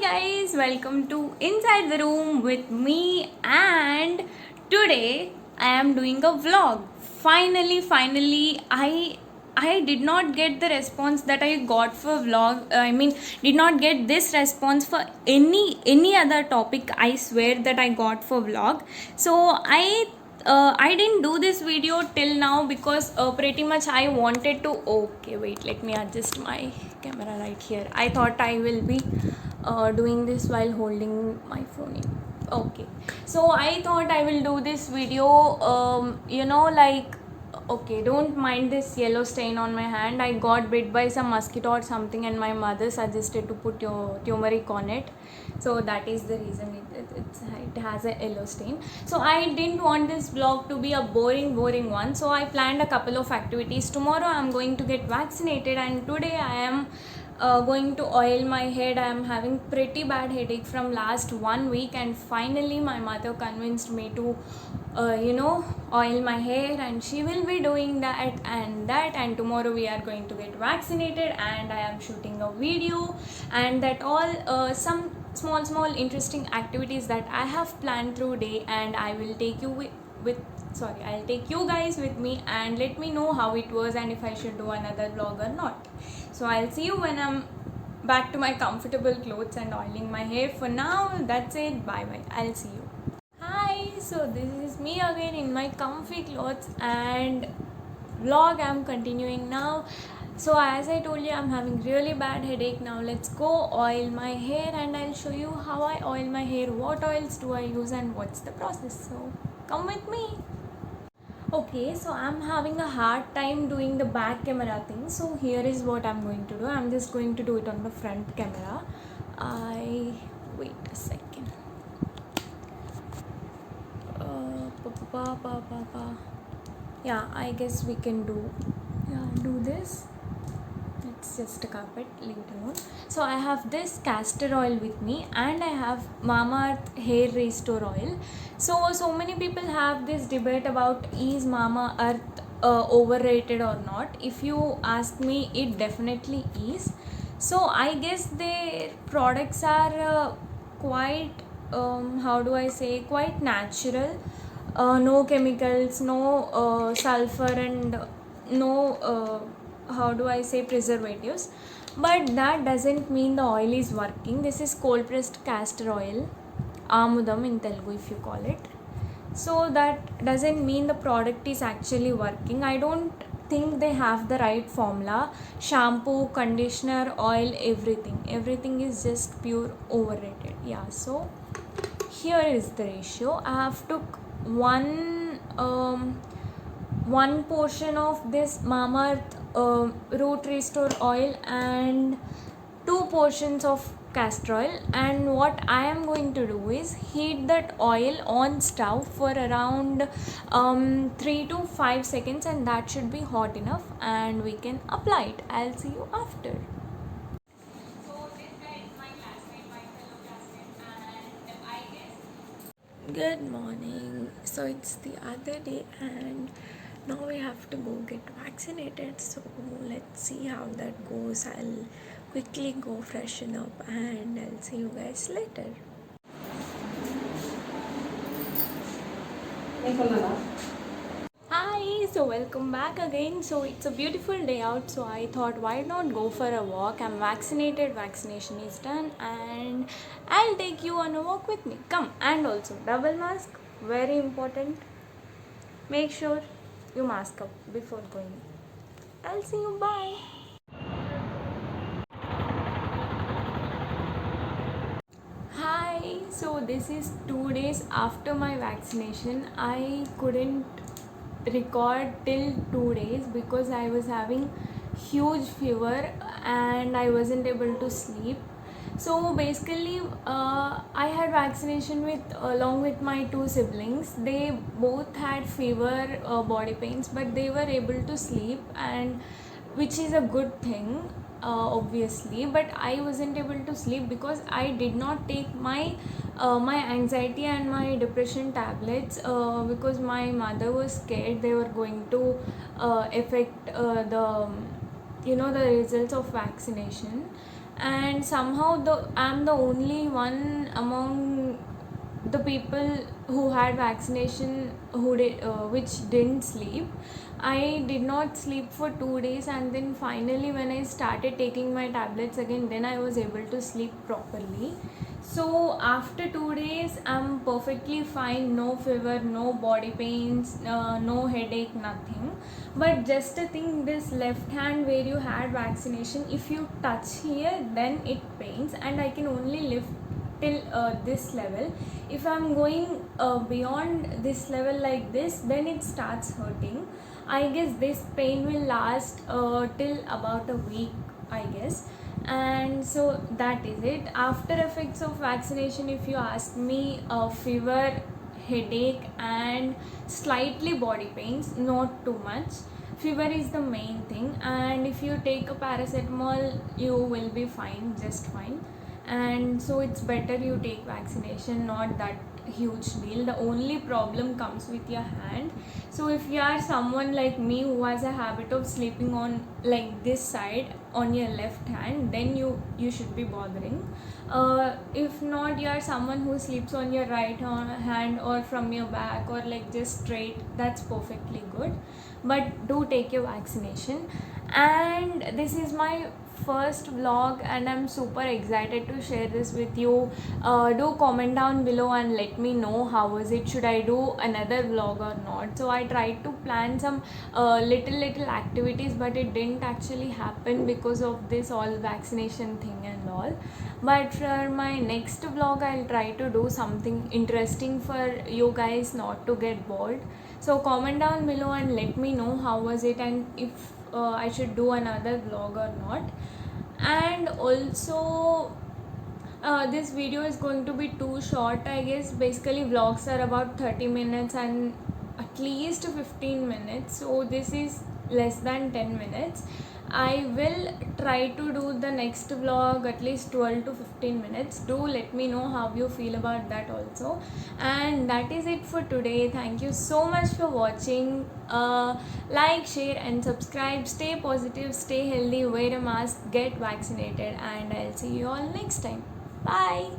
guys, welcome to Inside the Room with me, and today I am doing a vlog. Finally, I did not get the response that I got for vlog. I mean, did not get this response for any other topic. I swear that I got for vlog. So I didn't do this video till now because pretty much I wanted to. Okay, wait, let me adjust my camera right here. I thought I will be doing this while holding my phone in. Okay, so I thought I will do this video, like, okay, don't mind this yellow stain on my hand. I got bit by some mosquito or something, and my mother suggested to put your turmeric on it. So that is the reason it has a yellow stain. So I didn't want this vlog to be a boring one. So I planned a couple of activities. Tomorrow I'm going to get vaccinated, and today I am going to oil my head. I am having pretty bad headache from last 1 week, and finally my mother convinced me to oil my hair, and she will be doing and tomorrow we are going to get vaccinated, and I am shooting a video, and that all some small interesting activities that I have planned through day, and I will take you I'll take you guys with me, and let me know how it was and if I should do another vlog or not. So I'll see you when I'm back to my comfortable clothes and oiling my hair. For now, that's it. Bye. I'll see you. Hi, so this is me again in my comfy clothes, and vlog I'm continuing now. So as I told you, I'm having really bad headache. Now let's go oil my hair, and I'll show you how I oil my hair, what oils do I use, and what's the process. So come with me. Okay, so I'm having a hard time doing the back camera thing. So here is what I'm going to do. I'm just going to do it on the front camera. Wait a second. Yeah, I guess we can do this. It's just a carpet, leave it alone. So I have this castor oil with me, and I have Mamaearth hair restore oil. So many people have this debate about is Mamaearth overrated or not. If you ask me, it definitely is. So I guess their products are quite quite natural. No chemicals, no sulfur, and no preservatives. But that doesn't mean the oil is working. This is cold pressed castor oil, Amudam in Telugu if you call it. So that doesn't mean the product is actually working. I don't think they have the right formula. Shampoo, conditioner, oil, everything is just pure overrated. Yeah, so here is the ratio. I have took one portion of this Mamaearth root restore oil and 2 portions of castor oil, and what I am going to do is heat that oil on stove for around 3 to 5 seconds, and that should be hot enough, and we can apply it. I'll see you after. Good morning. So it's the other day, and now we have to go get vaccinated. So let's see how that goes. I'll quickly go freshen up, and I'll see you guys later. Hi, so welcome back again. So it's a beautiful day out, so I thought why not go for a walk. I'm vaccinated, vaccination is done, and I'll take you on a walk with me. Come. And also double mask, very important. Make sure you mask up before going. I'll see you. Bye. Hi, so this is 2 days after my vaccination. I couldn't record till 2 days because I was having huge fever and I wasn't able to sleep. So basically I had vaccination along with my 2 siblings. They both had fever, body pains, but they were able to sleep, and which is a good thing, obviously. But I wasn't able to sleep because I did not take my anxiety and my depression tablets, because my mother was scared they were going to affect the results of vaccination. and somehow I'm the only one among the people who had vaccination which didn't sleep. I did not sleep for 2 days, and then finally when I started taking my tablets again, then I was able to sleep properly. So after 2 days I'm perfectly fine, no fever, no body pains, no headache, nothing. But just a thing, this left hand where you had vaccination, if you touch here then it pains, and I can only lift till this level. If I'm going beyond this level like this, then it starts hurting. I guess this pain will last till about a week, I guess. And so that is it. After effects of vaccination, if you ask me, fever, headache and slightly body pains, not too much. Fever is the main thing, and if you take a paracetamol you will be fine, just fine. And so it's better you take vaccination, not that huge deal. The only problem comes with your hand. So if you are someone like me who has a habit of sleeping on like this side on your left hand, then you should be bothering. If not, you are someone who sleeps on your right hand or from your back or like just straight, that's perfectly good. But do take your vaccination. And this is my first vlog and I'm super excited to share this with you. Do comment down below and let me know how was it, should I do another vlog or not. So I tried to plan some little activities, but it didn't actually happen because of this all vaccination thing and all. But for my next vlog I'll try to do something interesting for you guys, not to get bored. So comment down below and let me know how was it, and if I should do another vlog or not. And also this video is going to be too short, I guess. Basically vlogs are about 30 minutes and at least 15 minutes, so this is less than 10 minutes. I will try to do the next vlog at least 12 to 15 minutes. Do let me know how you feel about that also. And that is it for today. Thank you so much for watching. Like, share and subscribe. Stay positive, stay healthy, wear a mask, get vaccinated, and I'll see you all next time. Bye.